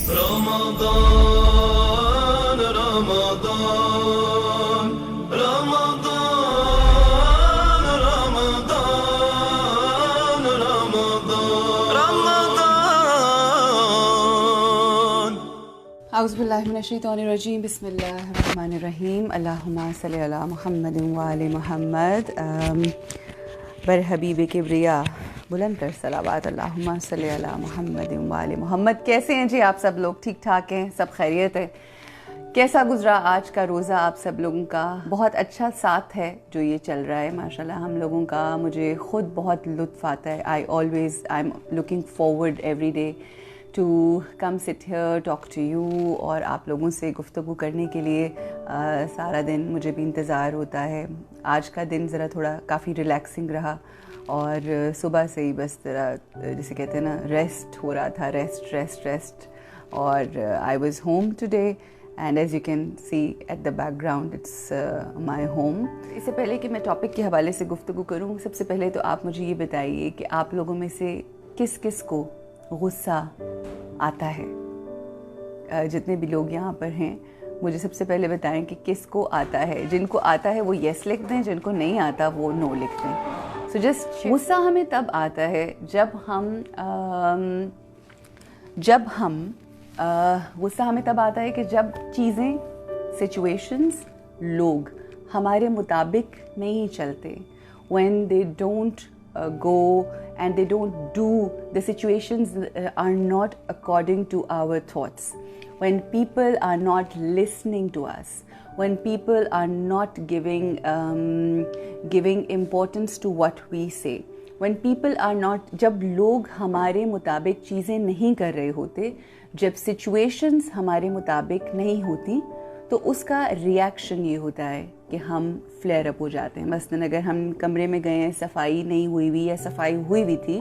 رمضان رمضان رمضان رمضان رمضان رمضان اعوذ باللہ من الشیطان الرجیم بسم اللہ الرحمن الرحیم اللہم صلی علی محمد وآل محمد بر حبیب کبریا بلند تر صلوات اللہم صلی علی محمد وآل محمد۔ کیسے ہیں جی آپ سب لوگ؟ ٹھیک ٹھاک ہیں؟ سب خیریت ہے؟ کیسا گزرا آج کا روزہ آپ سب لوگوں کا؟ بہت اچھا ساتھ ہے جو یہ چل رہا ہے ماشاءاللہ ہم لوگوں کا، مجھے خود بہت لطف آتا ہے۔ I am looking forward every day to come sit here talk to you, اور آپ لوگوں سے گفتگو کرنے کے لیے سارا دن مجھے بھی انتظار ہوتا ہے۔ آج کا دن ذرا تھوڑا کافی ریلیکسنگ رہا، اور صبح سے ہی بس ذرا جسے کہتے ہیں نا ریسٹ ہو رہا تھا، ریسٹ، اور I was home today and as you can see at the background it's my home. اس سے پہلے کہ میں ٹاپک کے حوالے سے گفتگو کروں، سب سے پہلے تو آپ مجھے یہ بتائیے کہ آپ لوگوں میں سے کس کس کو غصہ آتا ہے؟ جتنے بھی لوگ یہاں پر ہیں مجھے سب سے پہلے بتائیں کہ کس کو آتا ہے۔ جن کو آتا ہے وہ یس لکھ دیں، جن کو نہیں آتا وہ نو لکھ دیں۔ سو جسٹ غصہ ہمیں تب آتا ہے جب ہم غصہ ہمیں تب آتا ہے کہ جب چیزیں، سچویشنز، لوگ ہمارے مطابق نہیں چلتے، when they don't go and they don't do, the situations are not according to our thoughts, when people are not listening to us, when people are not giving importance to what we say, when people are not، جب لوگ ہمارے مطابق چیزیں نہیں کر رہے ہوتے، جب سچویشنز ہمارے مطابق نہیں ہوتی، تو اس کا ریاکشن یہ ہوتا ہے کہ ہم فلیئر اپ ہو جاتے ہیں۔ مثلاً اگر ہم کمرے میں گئے ہیں، صفائی نہیں ہوئی ہوئی یا صفائی ہوئی ہوئی تھی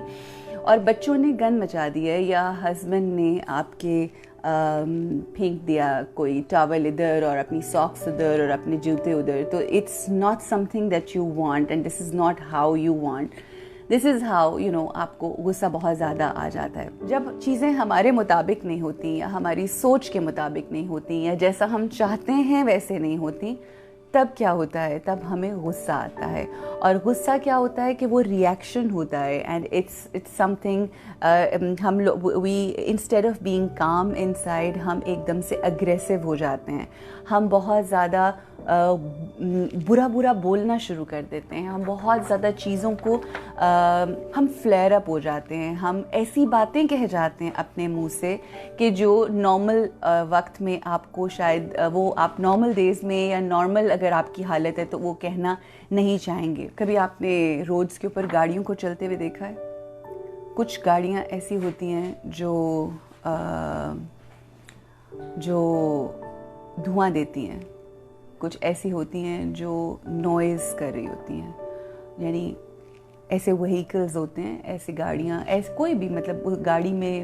اور بچوں نے گند مچا دیا یا ہسبینڈ نے آپ کے پھینک دیا کوئی ٹاول ادھر اور اپنی ساکس ادھر اور اپنے جوتے ادھر، تو it's not something that you want and this is not how you want, this is how آپ کو غصہ بہت زیادہ آ جاتا ہے۔ جب چیزیں ہمارے مطابق نہیں ہوتی یا ہماری سوچ کے مطابق نہیں ہوتی یا جیسا ہم چاہتے ہیں ویسے نہیں ہوتی، تب کیا ہوتا ہے؟ تب ہمیں غصہ آتا ہے، اور غصہ کیا ہوتا ہے کہ وہ ریئیکشن ہوتا ہے، اینڈ اٹس سم تھنگ ہم لوگ instead of being calm inside ہم ایک دم سے اگریسو ہو جاتے ہیں، ہم بہت زیادہ برا بولنا شروع کر دیتے ہیں، ہم بہت زیادہ چیزوں کو ہم فلیئر اپ ہو جاتے ہیں، ہم ایسی باتیں کہہ جاتے ہیں اپنے منہ سے کہ جو نارمل وقت میں آپ کو شاید وہ آپ نارمل ڈیز میں یا نارمل اگر آپ کی حالت ہے تو وہ کہنا نہیں چاہیں گے۔ کبھی آپ نے روڈز کے اوپر گاڑیوں کو چلتے ہوئے دیکھا ہے؟ کچھ گاڑیاں ایسی ہوتی ہیں جو دھواں دیتی ہیں، کچھ ایسی ہوتی ہیں جو نوائز کر رہی ہوتی ہیں، یعنی ایسے وہیکلز ہوتے ہیں، ایسی گاڑیاں، کوئی بھی مطلب گاڑی میں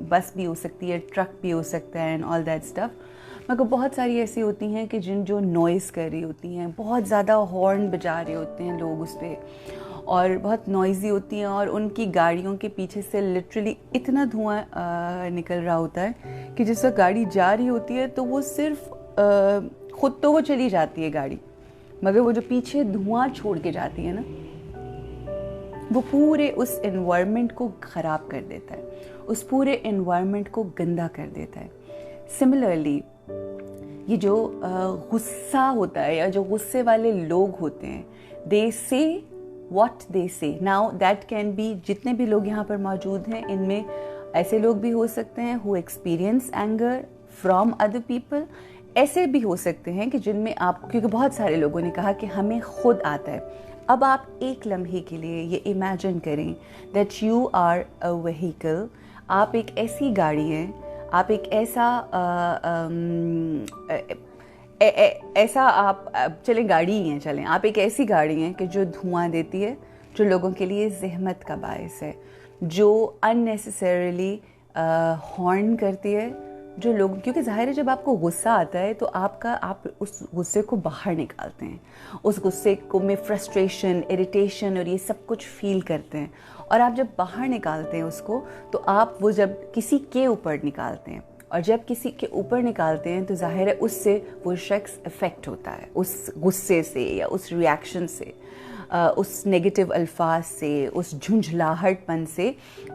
بس بھی ہو سکتی ہے، ٹرک بھی ہو سکتا ہے اینڈ آل دیٹ اسٹف، مگر بہت ساری ایسی ہوتی ہیں کہ جو نوائز کر رہی ہوتی ہیں، بہت زیادہ ہارن بجا رہے ہوتے ہیں لوگ اس پہ، اور بہت نوائزی ہوتی ہیں، اور ان کی گاڑیوں کے پیچھے سے لٹرلی اتنا دھواں نکل رہا ہوتا ہے کہ جس وقت گاڑی جا رہی ہوتی ہے تو وہ صرف خود تو وہ چلی جاتی ہے گاڑی، مگر وہ جو پیچھے دھواں چھوڑ کے جاتی ہے نا، وہ پورے اس انوائرمنٹ کو خراب کر دیتا ہے، اس پورے انوائرمنٹ کو گندا کر دیتا ہے۔ سملرلی یہ جو غصہ ہوتا ہے یا جو غصے والے لوگ ہوتے ہیں، they say what they say. Now that can be، جتنے بھی لوگ یہاں پر موجود ہیں ان میں ایسے لوگ بھی ہو سکتے ہیں who experience anger from other people، ایسے بھی ہو سکتے ہیں کہ جن میں آپ، کیونکہ بہت سارے لوگوں نے کہا کہ ہمیں خود آتا ہے۔ اب آپ ایک لمحے کے لیے یہ امیجن کریں that you are a vehicle, آپ ایک ایسی گاڑی ہیں، آپ ایک ایسا آپ چلیں گاڑی ہی ہیں، چلیں آپ ایک ایسی گاڑی ہیں کہ جو دھواں دیتی ہے، جو لوگوں کے لیے زحمت کا باعث ہے، جو اننیسیسریلی ہارن کرتی ہے، جو لوگ، کیونکہ ظاہر ہے جب آپ کو غصہ آتا ہے تو آپ اس غصے کو باہر نکالتے ہیں، اس غصے کو میں فرسٹریشن، اریٹیشن اور یہ سب کچھ فیل کرتے ہیں، اور آپ جب باہر نکالتے ہیں اس کو تو آپ وہ جب کسی کے اوپر نکالتے ہیں، اور جب کسی کے اوپر نکالتے ہیں تو ظاہر ہے اس سے وہ شخص افیکٹ ہوتا ہے، اس غصے سے یا اس ریاکشن سے، اس نیگیٹو الفاظ سے، اس جھنجھلاہٹ پن سے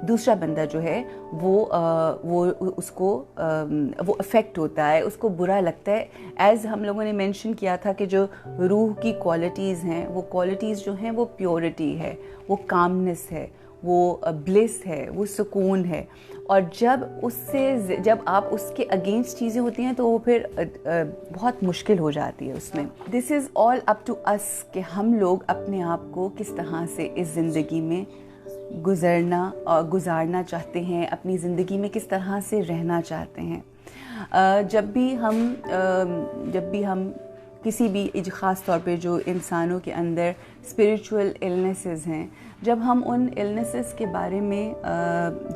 دوسرا بندہ جو ہے وہ اس کو وہ افیکٹ ہوتا ہے، اس کو برا لگتا ہے. ایز ہم لوگوں نے مینشن کیا تھا کہ جو روح کی کوالٹیز ہیں، وہ کوالٹیز جو ہیں وہ پیورٹی ہے، وہ کامنس ہے، وہ بلس ہے، وہ سکون ہے. اور جب آپ اس کے اگینسٹ چیزیں ہوتی ہیں تو وہ پھر بہت مشکل ہو جاتی ہے اس میں. دس از آل اپ ٹو اس کہ ہم لوگ اپنے آپ کو کس طرح سے اس زندگی میں گزارنا چاہتے ہیں، اپنی زندگی میں کس طرح سے رہنا چاہتے ہیں. جب بھی ہم کسی بھی خاص طور پہ جو انسانوں کے اندر اسپریچول النیسز ہیں، جب ہم ان النیسز کے بارے میں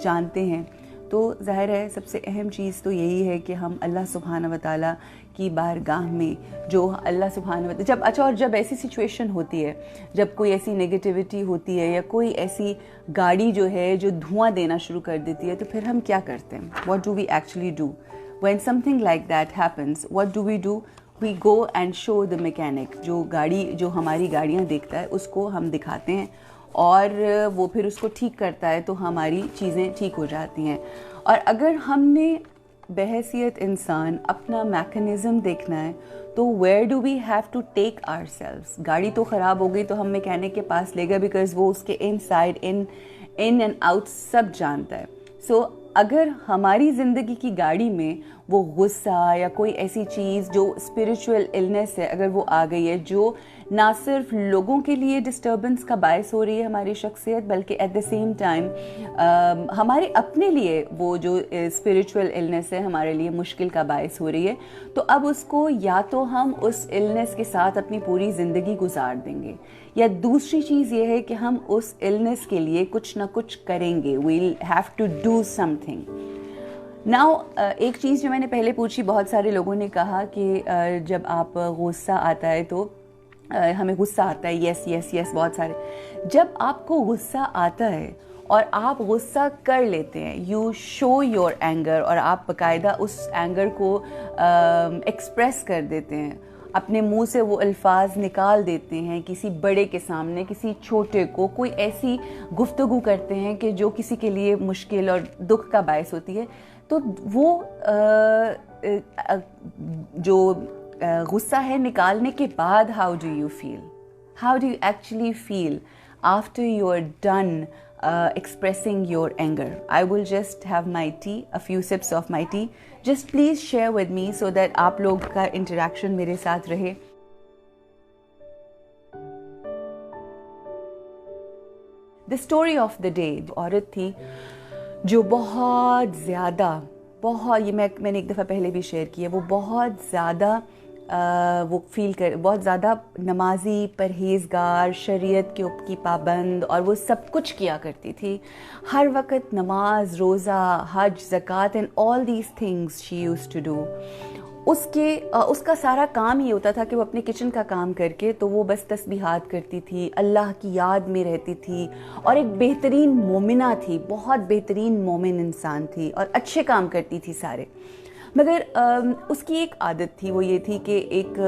جانتے ہیں تو ظاہر ہے سب سے اہم چیز تو یہی ہے کہ ہم اللہ سبحانہ و تعالیٰ کی بارگاہ میں جو اللہ سبحانہ و تعالیٰ جب ایسی سچویشن ہوتی ہے، جب کوئی ایسی نگیٹیوٹی ہوتی ہے یا کوئی ایسی گاڑی جو ہے جو دھواں دینا شروع کر دیتی ہے، تو پھر ہم کیا کرتے ہیں؟ What do we actually do when something like that happens? What do we do? We go and show the mechanic. جو ہماری گاڑیاں دیکھتا ہے اس کو ہم دکھاتے ہیں اور وہ پھر اس کو ٹھیک کرتا ہے تو ہماری چیزیں ٹھیک ہو جاتی ہیں. اور اگر ہم نے بحیثیت انسان اپنا میکانزم دیکھنا ہے تو where do we have to take ourselves? گاڑی تو خراب ہو گئی تو ہم میکینک کے پاس لے گا بیکاز وہ اس کے ان سائڈ ان اینڈ آؤٹ سب جانتا ہے. سو اگر ہماری زندگی کی گاڑی میں وہ غصہ یا کوئی ایسی چیز جو اسپریچول النیس ہے اگر وہ آ گئی ہے، جو نہ صرف لوگوں کے لیے ڈسٹربنس کا باعث ہو رہی ہے ہماری شخصیت، بلکہ ایٹ دا سیم ٹائم ہمارے اپنے لیے وہ جو اسپریچول النیس ہے ہمارے لیے مشکل کا باعث ہو رہی ہے، تو اب اس کو یا تو ہم اس النیس کے ساتھ اپنی پوری زندگی گزار دیں گے، یا دوسری چیز یہ ہے کہ ہم اس النیس کے لیے کچھ نہ کچھ کریں گے. We'll have to do something. Now ایک چیز جو میں نے پہلے پوچھی، بہت سارے لوگوں نے کہا کہ جب آپ غصہ آتا ہے تو ہمیں غصہ آتا ہے. یس یس یس بہت سارے. جب آپ کو غصہ آتا ہے اور آپ غصہ کر لیتے ہیں، یو شو یور اینگر، اور آپ باقاعدہ اس اینگر کو ایکسپریس کر دیتے ہیں، اپنے منہ سے وہ الفاظ نکال دیتے ہیں کسی بڑے کے سامنے، کسی چھوٹے کو، کوئی ایسی گفتگو کرتے ہیں کہ جو کسی کے لیے مشکل اور دکھ کا باعث ہوتی ہے، تو وہ جو غصہ ہے نکالنے کے بعد how do you actually feel after you are done expressing your anger? I will just have my tea, a few sips of my tea. Just please share with me so that آپ لوگ کا interaction میرے ساتھ رہے. The story of the day. عورت تھی جو بہت زیادہ یہ میں نے ایک دفعہ پہلے بھی شیئر کی ہے، وہ بہت زیادہ بہت زیادہ نمازی، پرہیزگار، شریعت کی پابند، اور وہ سب کچھ کیا کرتی تھی. ہر وقت نماز، روزہ، حج، زکوٰۃ and all these things she use to do. اس کا سارا کام یہ ہوتا تھا کہ وہ اپنے کچن کا کام کر کے تو وہ بس تسبیحات کرتی تھی، اللہ کی یاد میں رہتی تھی، اور ایک بہترین مومنہ تھی، بہت بہترین مومن انسان تھی، اور اچھے کام کرتی تھی سارے. مگر اس کی ایک عادت تھی، وہ یہ تھی کہ ایک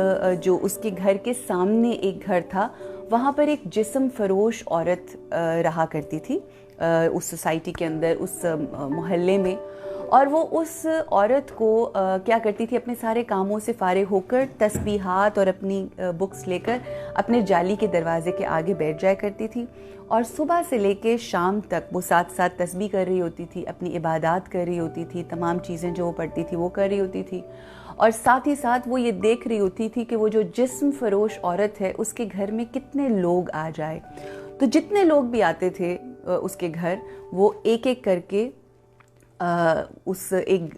جو اس کے گھر کے سامنے ایک گھر تھا، وہاں پر ایک جسم فروش عورت رہا کرتی تھی اس سوسائٹی کے اندر، اس محلے میں. اور وہ اس عورت کو کیا کرتی تھی، اپنے سارے کاموں سے فارغ ہو کر تسبیحات اور اپنی بکس لے کر اپنے جالی کے دروازے کے آگے بیٹھ جایا کرتی تھی، اور صبح سے لے کے شام تک وہ ساتھ ساتھ تسبیح کر رہی ہوتی تھی، اپنی عبادات کر رہی ہوتی تھی، تمام چیزیں جو وہ پڑھتی تھی وہ کر رہی ہوتی تھی. اور ساتھ ہی ساتھ وہ یہ دیکھ رہی ہوتی تھی کہ وہ جو جسم فروش عورت ہے اس کے گھر میں کتنے لوگ آ جائے. تو جتنے لوگ بھی آتے تھے اس کے گھر، وہ ایک ایک کر کے اس ایک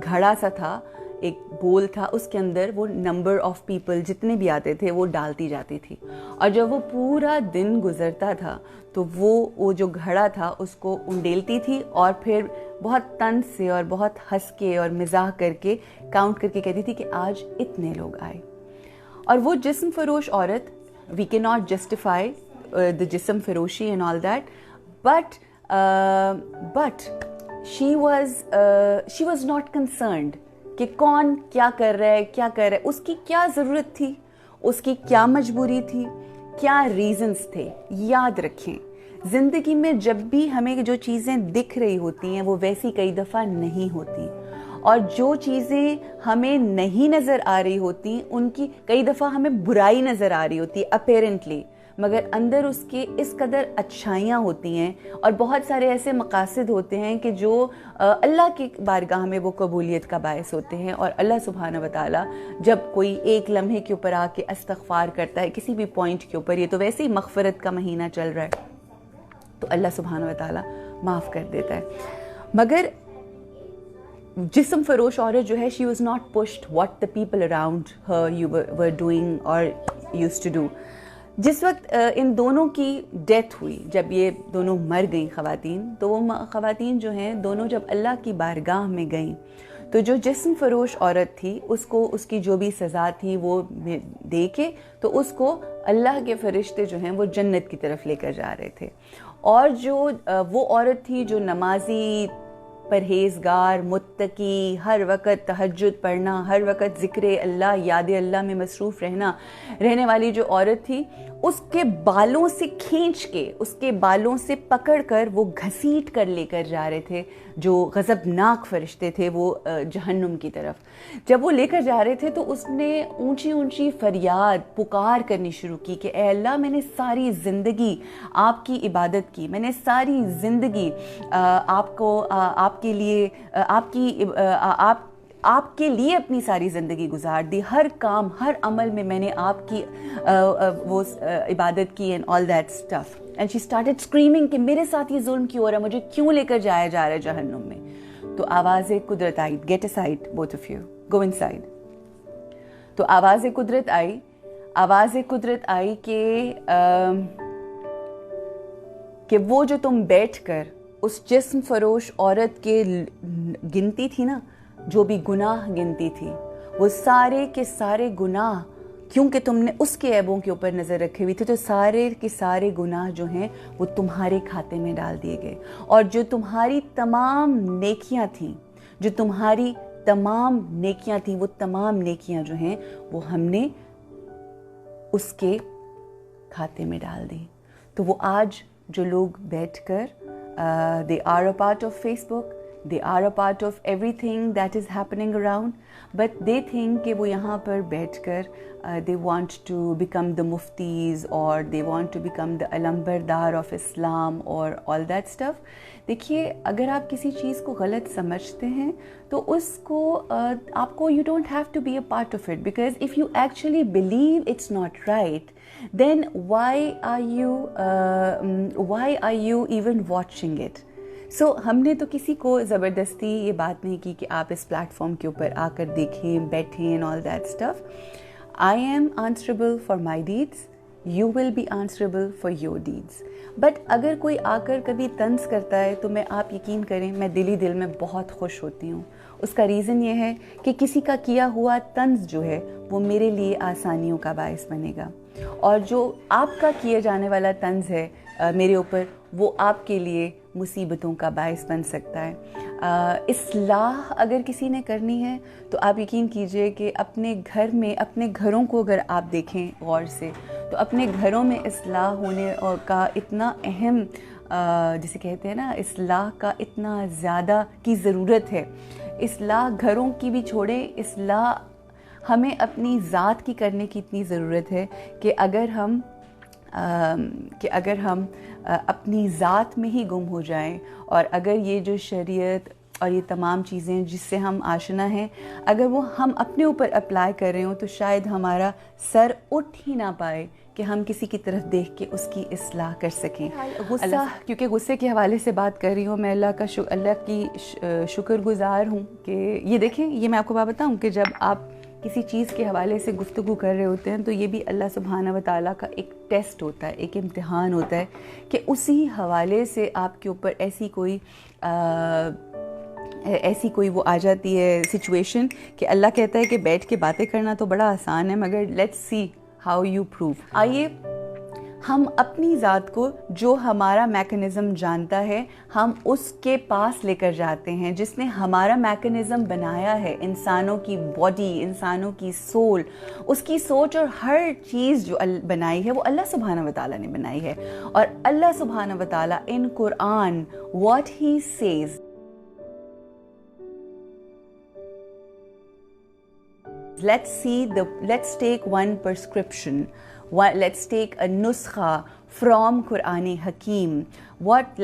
گھڑا سا تھا، ایک بول تھا، اس کے اندر وہ نمبر آف پیپل جتنے بھی آتے تھے وہ ڈالتی جاتی تھی. اور جب وہ پورا دن گزرتا تھا تو وہ جو گھڑا تھا اس کو انڈیلتی تھی، اور پھر بہت طنز سے اور بہت ہنس کے اور مزاح کر کے کاؤنٹ کر کے کہتی تھی کہ آج اتنے لوگ آئے. اور وہ جسم فروش عورت، وی کی ناٹ جسٹیفائی دا جسم فروشی and all that, but she was not concerned کہ کون کیا کر رہا ہے کیا کر رہا ہے, اس کی کیا ضرورت تھی, اس کی کیا مجبوری تھی, کیا ریزنز تھے. یاد رکھیں زندگی میں جب بھی ہمیں جو چیزیں دکھ رہی ہوتی ہیں وہ ویسی کئی دفعہ نہیں ہوتی, اور جو چیزیں ہمیں نہیں نظر آ رہی ہوتی ان کی کئی دفعہ ہمیں برائی نظر آ رہی ہوتی ہے اپیرنٹلی, مگر اندر اس کے اس قدر اچھائیاں ہوتی ہیں اور بہت سارے ایسے مقاصد ہوتے ہیں کہ جو اللہ کی بارگاہ میں وہ قبولیت کا باعث ہوتے ہیں. اور اللہ سبحانہ و تعالیٰ جب کوئی ایک لمحے کے اوپر آ کے استغفار کرتا ہے کسی بھی پوائنٹ کے اوپر, یہ تو ویسے ہی مغفرت کا مہینہ چل رہا ہے, تو اللہ سبحانہ و تعالیٰ معاف کر دیتا ہے. مگر جسم فروش عورت جو ہے, she was not pushed what the people around her were doing or used to do. جس وقت ان دونوں کی ڈیتھ ہوئی, جب یہ دونوں مر گئیں خواتین, تو وہ خواتین جو ہیں دونوں جب اللہ کی بارگاہ میں گئیں تو جو جسم فروش عورت تھی اس کو اس کی جو بھی سزا تھی وہ دے کے تو اس کو اللہ کے فرشتے جو ہیں وہ جنت کی طرف لے کر جا رہے تھے. اور جو وہ عورت تھی جو نمازی, پرہیزگار, متقی, ہر وقت تہجد پڑھنا, ہر وقت ذکر اللہ, یاد اللہ میں مصروف رہنے والی جو عورت تھی, اس کے بالوں سے کھینچ کے, اس کے بالوں سے پکڑ کر وہ گھسیٹ کر لے کر جا رہے تھے جو غضبناک فرشتے تھے وہ جہنم کی طرف. جب وہ لے کر جا رہے تھے تو اس نے اونچی اونچی فریاد پکار کرنی شروع کی کہ اے اللہ, میں نے ساری زندگی آپ کی عبادت کی, میں نے ساری زندگی آپ کو آپ کے لیے آپ کے لیے اپنی ساری زندگی گزار دی, ہر کام ہر عمل میں میں نے آپ کی وہ عبادت کی and all that stuff. And she started screaming کہ میرے ساتھ یہ ظلم کیوں ہو رہا ہے, مجھے کیوں لے کر جایا جا رہا ہے جہنم میں. تو آواز قدرت آئی, get a side both of you, go ان سائڈ. تو آواز قدرت آئی کہ وہ جو تم بیٹھ کر اس جسم فروش عورت کے گنتی تھی نا, جو بھی گناہ گنتی تھی, وہ سارے کے سارے گناہ, کیونکہ تم نے اس کے عیبوں کے اوپر نظر رکھے ہوئی تھی, تو سارے کے سارے گناہ جو ہیں وہ تمہارے کھاتے میں ڈال دیے گئے. اور جو تمہاری تمام نیکیاں تھیں وہ تمام نیکیاں جو ہیں وہ ہم نے اس کے کھاتے میں ڈال دی. تو وہ آج جو لوگ بیٹھ کر they are a part of Facebook, they are a part of everything that is happening around, but they think کہ وہ یہاں پر بیٹھ کر they want to become the muftis or they want to become the علمبردار of Islam or all that stuff. دیکھیے, اگر آپ کسی چیز کو غلط سمجھتے ہیں تو اس کو آپ کو you don't have to be a part of it, because if you actually believe it's not right, then why are you even watching it? So ہم نے تو کسی کو زبردستی یہ بات نہیں کی کہ آپ اس پلیٹ فارم کے اوپر آ کر دیکھیں, بیٹھیں and all that stuff. I am answerable for my deeds, you will be answerable for your deeds. But اگر کوئی آ کر کبھی طنز کرتا ہے تو آپ یقین کریں میں دل میں بہت خوش ہوتی ہوں. اس کا ریزن یہ ہے کہ کسی کا کیا ہوا طنز جو ہے وہ میرے لیے آسانیوں کا باعث بنے گا, اور جو آپ کا کیے جانے والا طنز ہے میرے اوپر, وہ آپ کے لیے مصیبتوں کا باعث بن سکتا ہے. اصلاح اگر کسی نے کرنی ہے تو آپ یقین کیجئے کہ اپنے گھر میں, اپنے گھروں کو اگر آپ دیکھیں غور سے, تو اپنے گھروں میں اصلاح ہونے کا اتنا اہم, جسے کہتے ہیں نا, اصلاح کا اتنا زیادہ کی ضرورت ہے. اصلاح گھروں کی بھی چھوڑیں, اصلاح ہمیں اپنی ذات کی کرنے کی اتنی ضرورت ہے کہ اگر ہم اپنی ذات میں ہی گم ہو جائیں, اور اگر یہ جو شریعت اور یہ تمام چیزیں جس سے ہم آشنا ہیں اگر وہ ہم اپنے اوپر اپلائی کر رہے ہوں, تو شاید ہمارا سر اٹھ ہی نہ پائے کہ ہم کسی کی طرف دیکھ کے اس کی اصلاح کر سکیں. غصہ, کیونکہ غصے کے حوالے سے بات کر رہی ہوں, میں اللہ کی شکر گزار ہوں کہ یہ دیکھیں, یہ میں آپ کو بات بتاؤں کہ جب آپ کسی چیز کے حوالے سے گفتگو کر رہے ہوتے ہیں تو یہ بھی اللہ سبحانہ و تعالیٰ کا ایک ٹیسٹ ہوتا ہے, ایک امتحان ہوتا ہے کہ اسی حوالے سے آپ کے اوپر ایسی کوئی وہ آ جاتی ہے سچویشن کہ اللہ کہتا ہے کہ بیٹھ کے باتیں کرنا تو بڑا آسان ہے, مگر let's see how you prove. آئیے ہم اپنی ذات کو جو ہمارا میکنزم جانتا ہے ہم اس کے پاس لے کر جاتے ہیں جس نے ہمارا میکنزم بنایا ہے. انسانوں کی باڈی, انسانوں کی سول, اس کی سوچ اور ہر چیز جو بنائی ہے وہ اللہ سبحانہ و تعالیٰ نے بنائی ہے. اور اللہ سبحانہ و تعالیٰ ان قرآن what he says, let's take one prescription, let's take a نسخہ from قرآن حکیم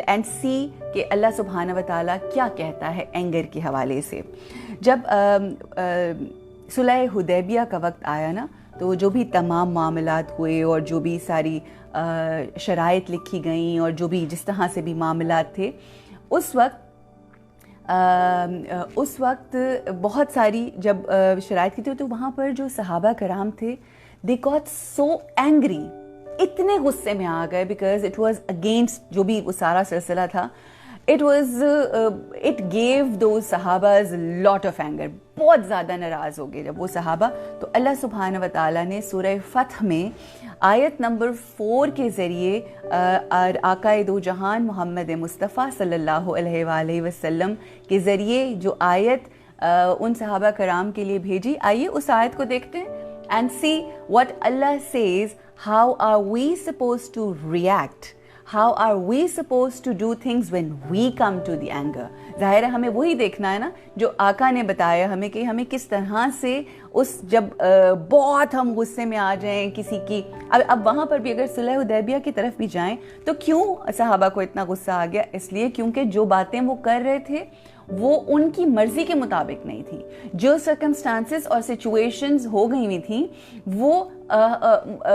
and see کہ اللہ سبحانہ و تعالیٰ کیا کہتا ہے اینگر کے حوالے سے. جب صلح حدیبیہ کا وقت آیا نا, تو جو بھی تمام معاملات ہوئے اور جو بھی ساری شرائط لکھی گئیں اور جو بھی جس طرح سے بھی معاملات تھے, اس وقت بہت ساری جب شرائط کی تھی تو وہاں پر جو صحابہ کرام تھے they got so angry, اتنے غصے میں آ گئے because it was against جو بھی وہ سارا سلسلہ تھا, it gave those صحابہs lot of anger, بہت زیادہ ناراض ہو گئے جب وہ صحابہ. تو اللہ سبحانہ و تعالیٰ نے سورہ فتح میں آیت نمبر 4 کے ذریعے آقائے دو جہان محمد مصطفیٰ صلی اللہ علیہ وآلہ وسلم کے ذریعے جو آیت ان صحابہ کرام کے لیے بھیجی. آئیے اس آیت کو دیکھتے ہیں and see what Allah says, how are we supposed to react, how are we supposed to do things when we come to the anger. ظاہر ہے ہمیں وہی دیکھنا ہے نا جو آقا نے بتایا ہمیں کہ ہمیں کس طرح سے اس جب بہت ہم غصے میں آ جائیں کسی کی. اب وہاں پر بھی اگر صلح حدیبیہ کی طرف بھی جائیں تو کیوں صحابہ کو اتنا غصہ آ گیا؟ اس لیے کیونکہ جو باتیں وہ کر رہے تھے وہ ان کی مرضی کے مطابق نہیں تھی. جو سرکمسٹانسز اور سچویشنز ہو گئی ہوئی تھیں وہ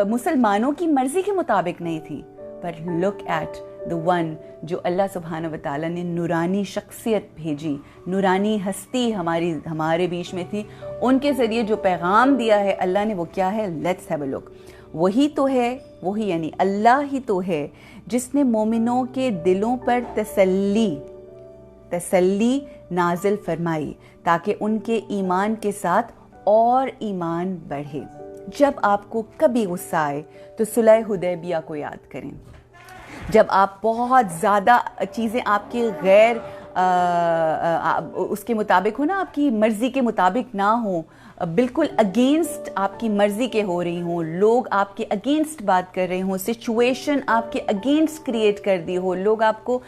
مسلمانوں کی مرضی کے مطابق نہیں تھی. پر لک ایٹ the one جو اللہ سبحانہ و تعالیٰ نے نورانی شخصیت بھیجی, نورانی ہستی ہمارے بیچ میں تھی, ان کے ذریعے جو پیغام دیا ہے اللہ نے وہ کیا ہے؟ لیٹس ہیو اے لک. وہی تو ہے, وہی یعنی اللہ ہی تو ہے جس نے مومنوں کے دلوں پر تسلی نازل فرمائی تاکہ ان کے ایمان کے ساتھ اور ایمان بڑھے. جب آپ کو کبھی غصہ آئے تو صلح حدیبیہ کو یاد کریں. جب آپ بہت زیادہ چیزیں آپ کے غیر اس کے مطابق ہو نا, آپ کی مرضی کے مطابق نہ ہوں, بالکل اگینسٹ آپ کی مرضی کے ہو رہی ہوں, لوگ آپ کے اگینسٹ بات کر رہے ہوں, سچویشن آپ کے اگینسٹ کریٹ کر دی ہو, لوگ آپ کو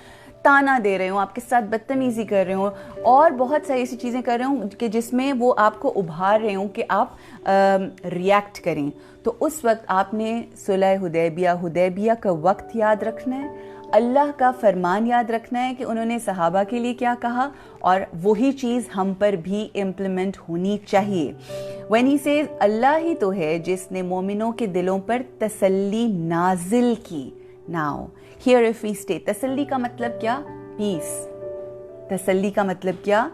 تانا دے رہے ہوں, آپ کے ساتھ بدتمیزی کر رہے ہوں اور بہت ساری ایسی چیزیں کر رہے ہوں کہ جس میں وہ آپ کو ابھار رہے ہوں کہ آپ ریئیکٹ کریں, تو اس وقت آپ نے صلح حدیبیہ کا وقت یاد رکھنا ہے, اللہ کا فرمان یاد رکھنا ہے کہ انہوں نے صحابہ کے لیے کیا کہا, اور وہی چیز ہم پر بھی امپلیمنٹ ہونی چاہیے. when he says اللہ ہی تو ہے جس نے مومنوں کے دلوں پر تسلی نازل کی. now here if we stay, تسلی کا مطلب کیا؟ پیس. تسلی کا مطلب کیا؟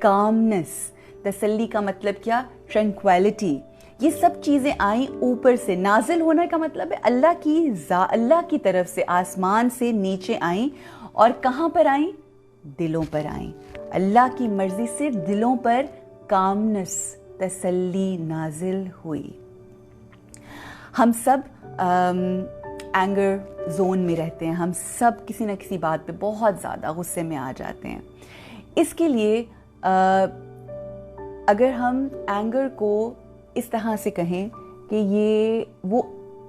کامنس. تسلی کا مطلب کیا؟ ٹرنکویلٹی. یہ سب چیزیں آئیں اوپر سے. نازل ہونے کا مطلب ہے اللہ کی طرف سے آسمان سے نیچے آئیں, اور کہاں پر آئیں؟ دلوں پر آئیں. اللہ کی مرضی سے دلوں پر کامنس, تسلی نازل ہوئی. ہم سب اینگر زون میں رہتے ہیں, ہم سب کسی نہ کسی بات پہ بہت زیادہ غصے میں آ جاتے ہیں. اس کے لیے اگر ہم اینگر کو اس طرح سے کہیں کہ یہ وہ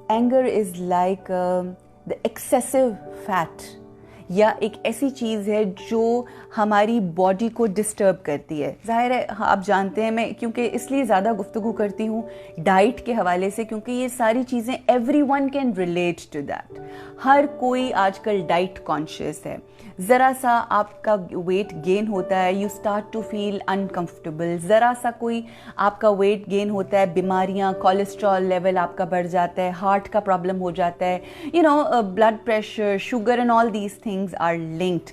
anger is like the excessive fat, یا ایک ایسی چیز ہے جو ہماری باڈی کو ڈسٹرب کرتی ہے. ظاہر ہے آپ جانتے ہیں, میں کیونکہ اس لیے زیادہ گفتگو کرتی ہوں ڈائٹ کے حوالے سے, کیونکہ یہ ساری چیزیں everyone can relate to that. ہر کوئی آج کل ڈائٹ کانشیس ہے. ذرا سا آپ کا ویٹ گین ہوتا ہے, you start to feel uncomfortable. ذرا سا کوئی آپ کا ویٹ گین ہوتا ہے, بیماریاں, کولیسٹرول لیول آپ کا بڑھ جاتا ہے, ہارٹ کا پرابلم ہو جاتا ہے, blood pressure, sugar and all these things are linked.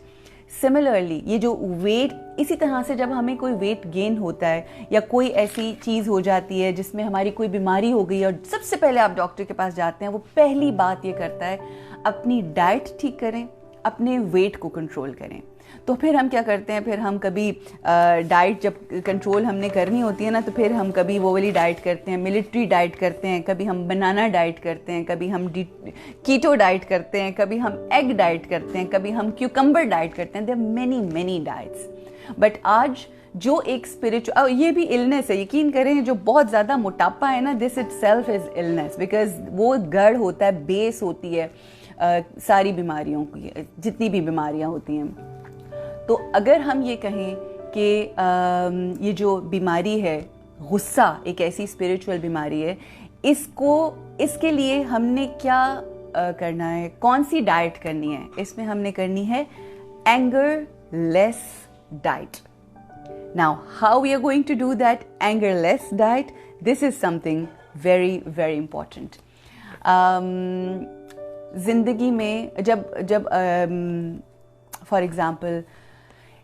Similarly یہ جو ویٹ, اسی طرح سے جب ہمیں کوئی ویٹ گین ہوتا ہے یا کوئی ایسی چیز ہو جاتی ہے جس میں ہماری کوئی بیماری ہو گئی, اور سب سے پہلے آپ ڈاکٹر کے پاس جاتے ہیں, وہ پہلی بات یہ کرتا ہے اپنی ڈائٹ ٹھیک کریں, اپنے ویٹ کو کنٹرول کریں. تو پھر ہم کیا کرتے ہیں, پھر ہم کبھی ڈائٹ جب کنٹرول ہم نے کرنی ہوتی ہے نا, تو پھر ہم کبھی وہ والی ڈائٹ کرتے ہیں, ملٹری ڈائٹ کرتے ہیں, کبھی ہم بنانا ڈائٹ کرتے ہیں, کبھی ہم کیٹو ڈائٹ کرتے ہیں, کبھی ہم ایگ ڈائٹ کرتے ہیں, کبھی ہم کیوکمبر ڈائٹ کرتے ہیں. There are many diets. But آج جو ایک اسپرچل, یہ بھی النس ہے, یقین کریں جو بہت زیادہ موٹاپا ہے نا, this it self is illness, because وہ گڑھ ہوتا ہے, بیس ہوتی ہے ساری بیماریوں کی, جتنی بھی بیماریاں ہوتی ہیں. تو اگر ہم یہ کہیں کہ یہ جو بیماری ہے غصہ ایک ایسی اسپرچل بیماری ہے, اس کے لیے ہم نے کیا کرنا ہے, کون سی ڈائٹ کرنی ہے؟ اس میں ہم نے کرنی ہے anger less diet. Now, how we are going to do that anger-less diet? This is something very, very important. زندگی میں جب for example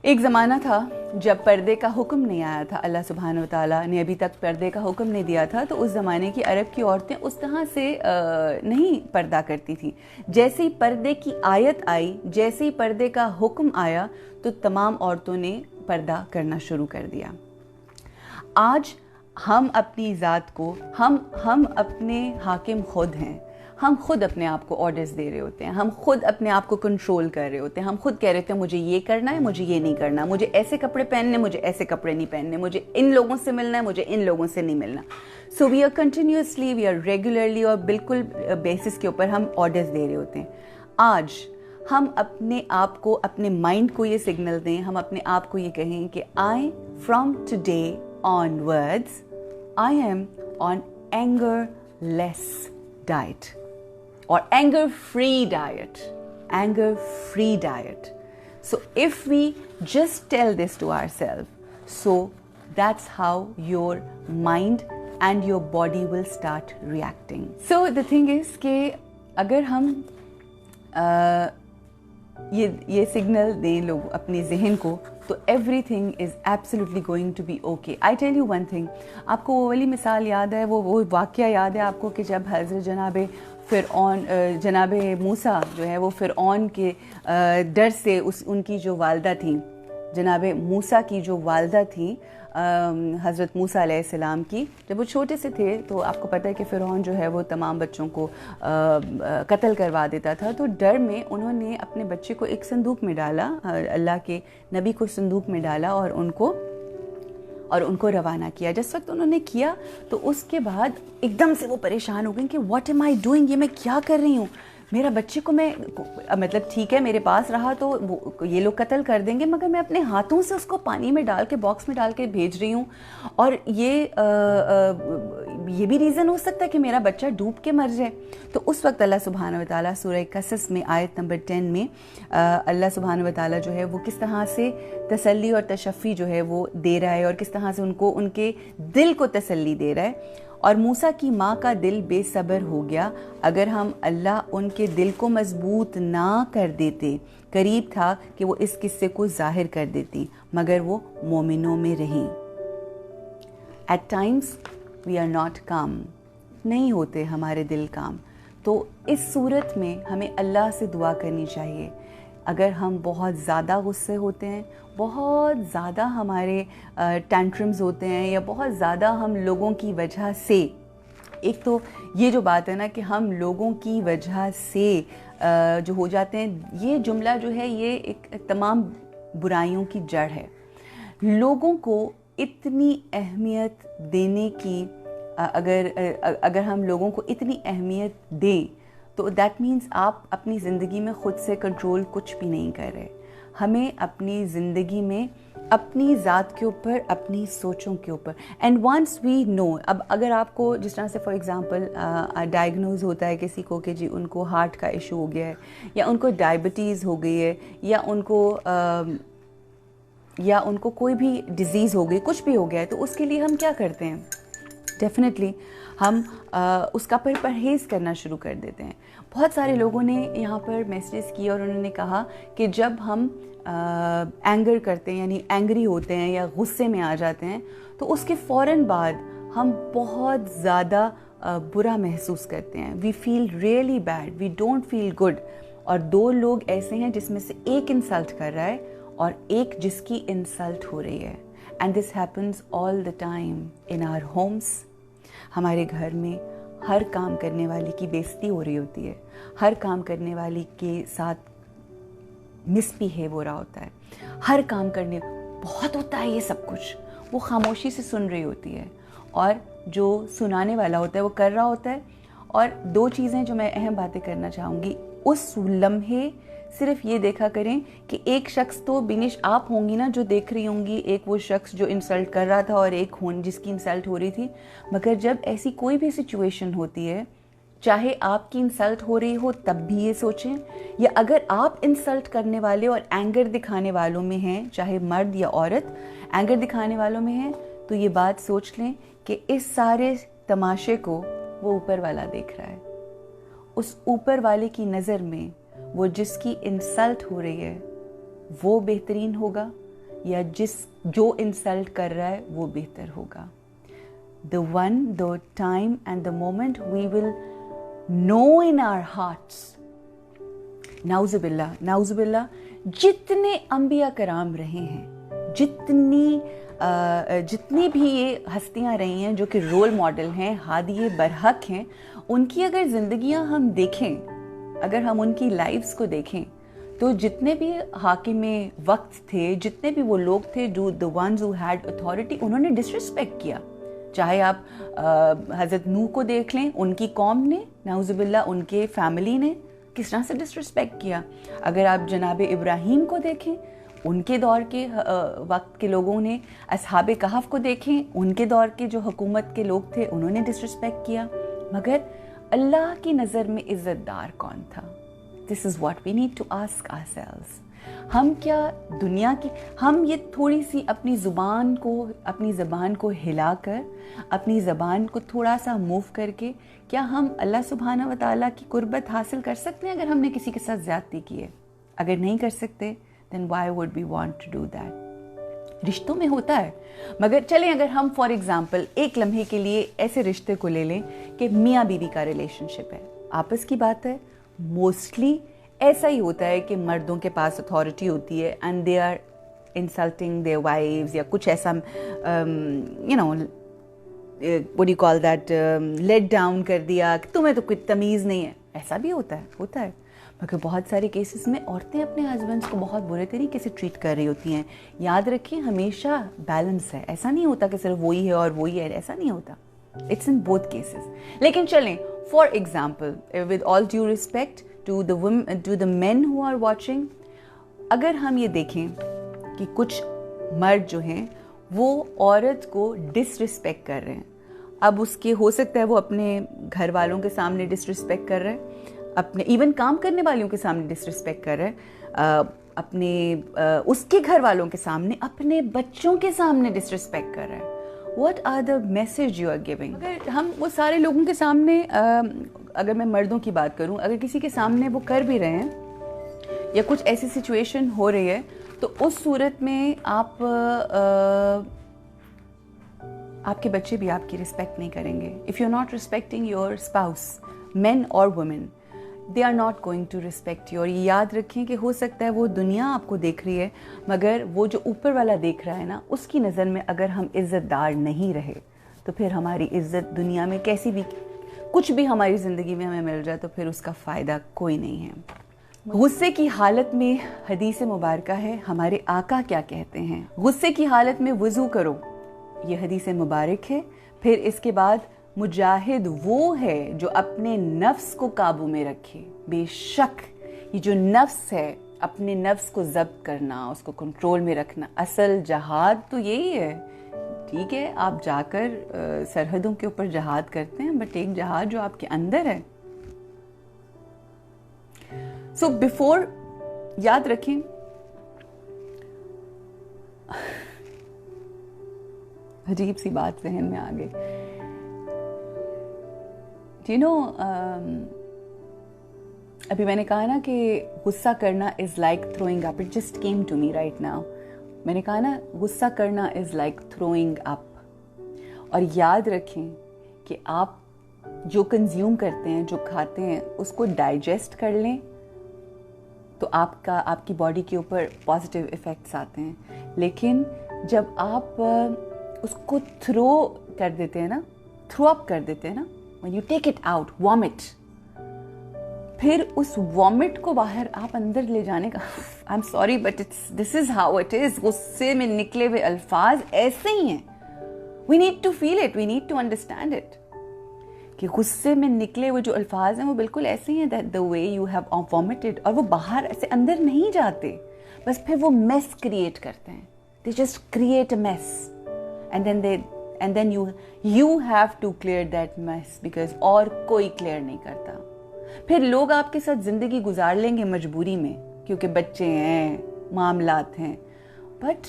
ایک زمانہ تھا جب پردے کا حکم نہیں آیا تھا, اللہ سبحانہ و تعالیٰ نے ابھی تک پردے کا حکم نہیں دیا تھا, تو اس زمانے کی عرب کی عورتیں اس طرح سے نہیں پردہ کرتی تھیں. جیسے ہی پردے کی آیت آئی, جیسے ہی پردے کا حکم آیا, تو تمام عورتوں نے پردہ کرنا شروع کر دیا. آج ہم اپنی ذات کو ہم اپنے حاکم خود ہیں, ہم خود اپنے آپ کو آرڈرز دے رہے ہوتے ہیں, ہم خود اپنے آپ کو کنٹرول کر رہے ہوتے ہیں, ہم خود کہہ رہے ہوتے ہیں مجھے یہ کرنا ہے, مجھے یہ نہیں کرنا, مجھے ایسے کپڑے پہننے, مجھے ایسے کپڑے نہیں پہننے, مجھے ان لوگوں سے ملنا ہے, مجھے ان لوگوں سے نہیں ملنا. So we are continuously, we are regularly, اور بالکل بیسس کے اوپر ہم آرڈرز دے رہے ہوتے ہیں. آج ہم اپنے آپ کو, اپنے مائنڈ کو یہ سگنل دیں, ہم اپنے آپ کو یہ کہیں کہ I from today onwards I am on anger less diet or anger free diet. So if we just tell this to ourselves, so that's how your mind and your body will start reacting. So the thing is کہ اگر ہم یہ signal دیں لوگ اپنے ذہن کو, تو everything is absolutely going to be okay. I tell you one thing, آپ کو وہ والی مثال یاد ہے, وہ واقعہ یاد ہے آپ کو کہ جب حضرت جناب موسیٰ جو ہے وہ فرعون کے ڈر سے ان کی جو والدہ تھیں, جناب موسیٰ کی جو والدہ تھیں, حضرت موسیٰ علیہ السلام کی, جب وہ چھوٹے سے تھے تو آپ کو پتہ ہے کہ فرعون جو ہے وہ تمام بچوں کو قتل کروا دیتا تھا. تو ڈر میں انہوں نے اپنے بچے کو ایک صندوق میں ڈالا, اللہ کے نبی کو صندوق میں ڈالا, اور ان کو روانہ کیا. جس وقت انہوں نے کیا تو اس کے بعد ایک دم سے وہ پریشان ہو گئے کہ واٹ ایم آئی ڈوئنگ, یہ میں کیا کر رہی ہوں, میرا بچے کو میں مطلب ٹھیک ہے میرے پاس رہا تو یہ لوگ قتل کر دیں گے, مگر میں اپنے ہاتھوں سے اس کو پانی میں ڈال کے, باکس میں ڈال کے بھیج رہی ہوں, اور یہ بھی ریزن ہو سکتا ہے کہ میرا بچہ ڈوب کے مر جائے. تو اس وقت اللہ سبحانہ و تعالیٰ سورہ قصص میں آیت نمبر 10 میں اللہ سبحانہ و تعالیٰ جو ہے وہ کس طرح سے تسلی اور تشفی جو ہے وہ دے رہا ہے, اور کس طرح سے ان کے دل کو تسلی دے رہا ہے. اور موسیٰ کی ماں کا دل بے صبر ہو گیا, اگر ہم اللہ ان کے دل کو مضبوط نہ کر دیتے, قریب تھا کہ وہ اس قصے کو ظاہر کر دیتی, مگر وہ مومنوں میں رہیں. At times we are not calm, نہیں ہوتے ہمارے دل کام. تو اس صورت میں ہمیں اللہ سے دعا کرنی چاہیے. اگر ہم بہت زیادہ غصے ہوتے ہیں, بہت زیادہ ہمارے ٹینٹرمز ہوتے ہیں, یا بہت زیادہ ہم لوگوں کی وجہ سے, ایک تو یہ جو بات ہے نا کہ ہم لوگوں کی وجہ سے جو ہو جاتے ہیں, یہ جملہ جو ہے یہ ایک تمام برائیوں کی جڑ ہے. لوگوں کو اتنی اہمیت دینے کی, اگر ہم لوگوں کو اتنی اہمیت دیں تو دیٹ مینس آپ اپنی زندگی میں خود سے کنٹرول کچھ بھی نہیں کر رہے. ہمیں اپنی زندگی میں اپنی ذات کے اوپر, اپنی سوچوں کے اوپر, اینڈ وانس وی نو, اب اگر آپ کو جس طرح سے فار ایگزامپل ڈائگنوز ہوتا ہے کسی کو کہ جی ان کو ہارٹ کا ایشو ہو گیا ہے, یا ان کو ڈائبٹیز ہو گئی ہے, یا ان کو کوئی بھی ڈیزیز ہو گئی, کچھ بھی ہو گیا ہے, تو اس کے لیے ہم کیا کرتے ہیں؟ ڈیفینیٹلی ہم اس کا پرہیز کرنا شروع کر دیتے ہیں. بہت سارے لوگوں نے یہاں پر میسیجز کیے اور انہوں نے کہا کہ جب ہم اینگر کرتے ہیں, یعنی اینگری ہوتے ہیں یا غصے میں آ جاتے ہیں, تو اس کے فوراً بعد ہم بہت زیادہ برا محسوس کرتے ہیں. We feel really bad, we don't feel good. اور دو لوگ ایسے ہیں جس میں سے ایک انسلٹ کر رہا ہے اور ایک جس کی انسلٹ ہو رہی ہے. And this happens all the time in our homes. ہمارے گھر میں ہر کام کرنے والی کی بےزتی ہو رہی ہوتی ہے, ہر کام کرنے والی کے ساتھ مس بیہیو ہو رہا ہوتا ہے, ہر کام کرنے بہت ہوتا ہے یہ سب کچھ. وہ خاموشی سے سن رہی ہوتی ہے اور جو سنانے والا ہوتا ہے وہ کر رہا ہوتا ہے. اور دو چیزیں جو میں اہم باتیں کرنا چاہوں گی, اس لمحے صرف یہ دیکھا کریں کہ ایک شخص تو بینش آپ ہوں گی نا جو دیکھ رہی ہوں گی, ایک وہ شخص جو انسلٹ کر رہا تھا اور ایک جس کی انسلٹ ہو رہی تھی. مگر جب ایسی کوئی بھی سچویشن ہوتی ہے, چاہے آپ کی انسلٹ ہو رہی ہو تب بھی یہ سوچیں, یا اگر آپ انسلٹ کرنے والے اور اینگر دکھانے والوں میں ہیں, چاہے مرد یا عورت اینگر دکھانے والوں میں ہیں, تو یہ بات سوچ لیں کہ اس سارے تماشے کو وہ اوپر والا دیکھ رہا ہے. اس اوپر والے کی نظر میں وہ جس کی انسلٹ ہو رہی ہے وہ بہترین ہوگا یا جو انسلٹ کر رہا ہے وہ بہتر ہوگا. The one, the time and the moment we will know in our hearts. نعوذ باللہ جتنے انبیاء کرام رہے ہیں, جتنی بھی یہ ہستیاں رہی ہیں جو کہ رول ماڈل ہیں, ہادی برحق ہیں, ان کی اگر زندگیاں ہم دیکھیں, اگر ہم ان کی لائفز کو دیکھیں, تو جتنے بھی حاکم وقت تھے, جتنے بھی وہ لوگ تھے جو the ones who had authority, انہوں نے ڈسرسپیکٹ کیا. چاہے آپ حضرت نوح کو دیکھ لیں, ان کی قوم نے نعوذ باللہ, ان کے فیملی نے کس طرح سے ڈسرسپیکٹ کیا. اگر آپ جناب ابراہیم کو دیکھیں, ان کے دور کے وقت کے لوگوں نے, اصحاب کہف کو دیکھیں, ان کے دور کے جو حکومت کے لوگ تھے انہوں نے ڈسرسپیکٹ کیا. مگر اللہ کی نظر میں عزت دار کون تھا؟ This is what we need to ask ourselves. ہم کیا دنیا کی, ہم یہ تھوڑی سی اپنی زبان کو ہلا کر, اپنی زبان کو تھوڑا سا موو کر کے, کیا ہم اللہ سبحانہ و تعالیٰ کی قربت حاصل کر سکتے ہیں اگر ہم نے کسی کے ساتھ زیادتی کی ہے؟ اگر نہیں کر سکتے then why would we want to do that? رشتوں میں ہوتا ہے. مگر چلیں اگر ہم فار ایگزامپل ایک لمحے کے لیے ایسے رشتے کو لے لیں کہ میاں بیوی کا ریلیشن شپ ہے, آپس کی بات ہے, موسٹلی ایسا ہی ہوتا ہے کہ مردوں کے پاس اتھارٹی ہوتی ہے and they are insulting their wives, یا کچھ ایسا what do you call that, let down کر دیا کہ تمہیں تو کوئی تمیز نہیں ہے. ایسا بھی ہوتا ہے. مگر بہت سارے کیسز میں عورتیں اپنے ہسبینڈس کو بہت برے طریقے سے ٹریٹ کر رہی ہوتی ہیں. یاد رکھیں ہمیشہ بیلنس ہے, ایسا نہیں ہوتا کہ صرف وہی ہے اور وہی ہے, ایسا نہیں ہوتا. It's in both cases. لیکن چلیں for example with all due respect to the men who are watching, اگر ہم یہ دیکھیں کہ کچھ مرد جو ہیں وہ عورت کو ڈس رسپیکٹ کر رہے ہیں. اب اس کے ہو سکتا ہے وہ اپنے گھر والوں کے سامنے ڈس رسپیکٹ کر رہے ہیں, اپنے ایون کام کرنے والیوں کے سامنے ڈس رسپیکٹ کر رہے ہیں, اپنے اس کے گھر والوں کے سامنے, اپنے بچوں کے سامنے ڈس رسپیکٹ کر رہے ہیں. What are the message you are giving? اگر ہم وہ سارے لوگوں کے سامنے, اگر میں مردوں کی بات کروں, اگر کسی کے سامنے وہ کر بھی رہے ہیں یا کچھ ایسی سچویشن ہو رہی ہے, تو اس صورت میں آپ کے بچے بھی آپ کی رسپیکٹ نہیں کریں گے. If you're not respecting your spouse, men or women, they are not going to respect you. اور یہ یاد رکھیں کہ ہو سکتا ہے وہ دنیا آپ کو دیکھ رہی ہے, مگر وہ جو اوپر والا دیکھ رہا ہے نا, اس کی نظر میں اگر ہم عزت دار نہیں رہے تو پھر ہماری عزت دنیا میں کیسی بھی, کچھ بھی ہماری زندگی میں ہمیں مل جائے تو پھر اس کا فائدہ کوئی نہیں ہے. غصے کی حالت میں حدیث مبارکہ ہے, ہمارے آقا کیا کہتے ہیں, غصے کی حالت میں وضو کرو, یہ حدیث مبارک ہے. پھر اس کے بعد مجاہد وہ ہے جو اپنے نفس کو قابو میں رکھے. بے شک یہ جو نفس ہے, اپنے نفس کو ضبط کرنا, اس کو کنٹرول میں رکھنا, اصل جہاد تو یہی ہے. ٹھیک ہے آپ جا کر سرحدوں کے اوپر جہاد کرتے ہیں, بٹ ایک جہاد جو آپ کے اندر ہے. سو بیفور, یاد رکھیں عجیب سی بات ذہن میں آ گئی. You know, ابھی میں نے کہا نا کہ غصہ کرنا is like throwing up. It just came to me right now. میں نے کہا نا غصہ کرنا is like throwing up. اور یاد رکھیں کہ آپ جو کنزیوم کرتے ہیں, جو کھاتے ہیں, اس کو ڈائجسٹ کر لیں, تو آپ کی باڈی کے اوپر پازیٹیو افیکٹس آتے ہیں. لیکن جب آپ اس کو تھرو کر دیتے ہیں نا, تھرو اپ کر دیتے ہیں نا, when you take it out, vomit, پھر اس وامٹ کو باہر آپ اندر لے جانے کا, I'm sorry but this is how it is. غصے میں نکلے ہوئے الفاظ ایسے ہی ہیں. We need to feel it, we need to understand it. کہ غصے میں نکلے ہوئے جو الفاظ ہیں وہ بالکل ایسے ہی ہیں, that the way you have vomited, اور وہ باہر ایسے اندر نہیں جاتے, بس پھر وہ میس کریٹ کرتے ہیں. They just create a mess and then you have to clear that mess because اور کوئی کلیئر نہیں کرتا. پھر لوگ آپ کے ساتھ زندگی گزار لیں گے مجبوری میں, کیونکہ بچے ہیں, معاملات ہیں, بٹ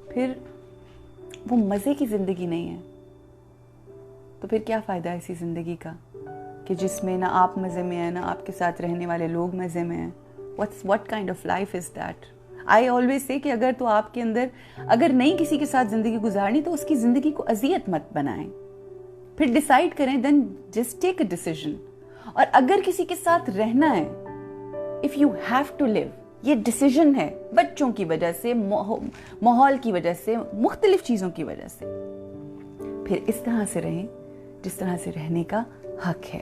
پھر وہ مزے کی زندگی نہیں ہے. تو پھر کیا فائدہ ہے اسی زندگی کا کہ جس میں نہ آپ مزے میں ہیں نہ آپ کے ساتھ رہنے والے لوگ مزے میں ہیں. what kind of life is that? I always say کہ اگر تو آپ کے اندر اگر نہیں کسی کے ساتھ زندگی گزارنی تو اس کی زندگی کو اذیت مت بنائیں. پھر ڈیسائیڈ کریں, then just take a decision. اور اگر کسی کے ساتھ رہنا ہے, if you have to live, یہ ڈیسیژن ہے بچوں کی وجہ سے, ماحول کی وجہ سے, مختلف چیزوں کی وجہ سے, پھر اس طرح سے رہیں جس طرح سے رہنے کا حق ہے.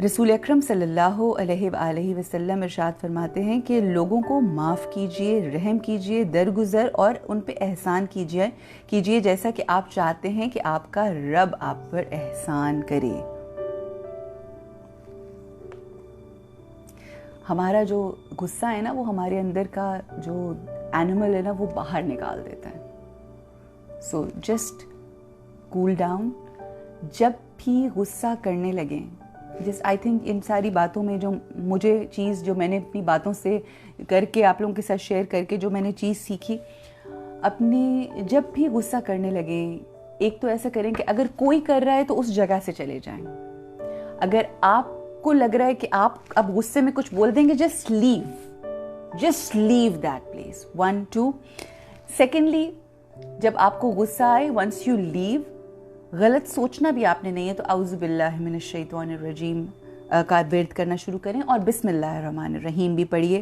رسول اکرم صلی اللہ علیہ وآلہ وسلم ارشاد فرماتے ہیں کہ لوگوں کو معاف کیجئے, رحم کیجئے, درگزر اور ان پہ احسان کیجئے جیسا کہ آپ چاہتے ہیں کہ آپ کا رب آپ پر احسان کرے. ہمارا جو غصہ ہے نا وہ ہمارے اندر کا جو اینیمل ہے نا وہ باہر نکال دیتا ہے. So just cool down. جب بھی غصہ کرنے لگیں, جس آئی تھنک ان ساری باتوں میں جو مجھے چیز جو میں نے اپنی باتوں سے کر کے آپ لوگوں کے ساتھ شیئر کر کے جو میں نے چیز سیکھی, اپنی جب بھی غصہ کرنے لگیں, ایک تو ایسا کریں کہ اگر کوئی کر رہا ہے تو اس جگہ سے چلے جائیں. اگر آپ کو لگ رہا ہے کہ آپ اب غصے میں کچھ بول دیں گے, just leave that place. 1 2. Secondly, جب آپ کو غصہ آئے, ونس یو لیو, غلط سوچنا بھی آپ نے نہیں ہے تو اعوذ باللہ من الشیطان الرجیم کا ورد کرنا شروع کریں اور بسم اللہ الرحمن الرحیم بھی پڑھیے.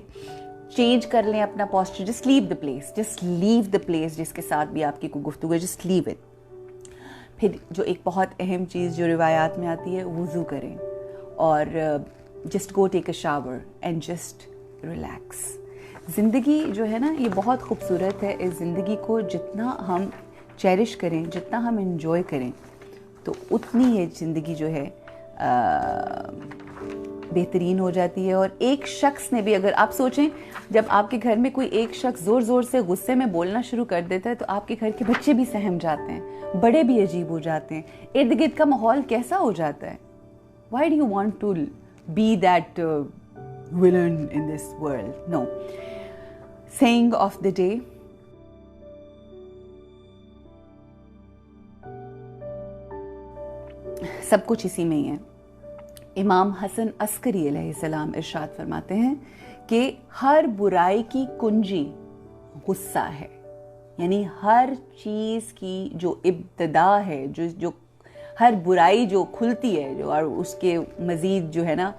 چینج کر لیں اپنا posture, just leave the place جس کے ساتھ بھی آپ کی کوئی گفتگو ہے, جسٹ لیو اٹ. پھر جو ایک بہت اہم چیز جو روایات میں آتی ہے, وضو کریں اور just go take a shower and just relax. زندگی جو ہے نا یہ بہت خوبصورت ہے. اس زندگی کو جتنا ہم چیرش کریں, جتنا ہم انجوائے کریں, تو اتنی یہ زندگی جو ہے بہترین ہو جاتی ہے. اور ایک شخص نے بھی, اگر آپ سوچیں جب آپ کے گھر میں کوئی ایک شخص زور زور سے غصے میں بولنا شروع کر دیتا ہے تو آپ کے گھر کے بچے بھی سہم جاتے ہیں, بڑے بھی عجیب ہو جاتے ہیں, ارد گرد کا ماحول کیسا ہو جاتا ہے. Why do you want to be that villain in this world? No. Saying of the day. سب کچھ اسی میں ہی ہے. امام حسن عسکری علیہ السلام ارشاد فرماتے ہیں کہ ہر برائی کی کنجی غصہ ہے. یعنی ہر چیز کی جو ابتدا ہے, جو ہر برائی جو کھلتی ہے, جو اور اس کے مزید جو ہے نا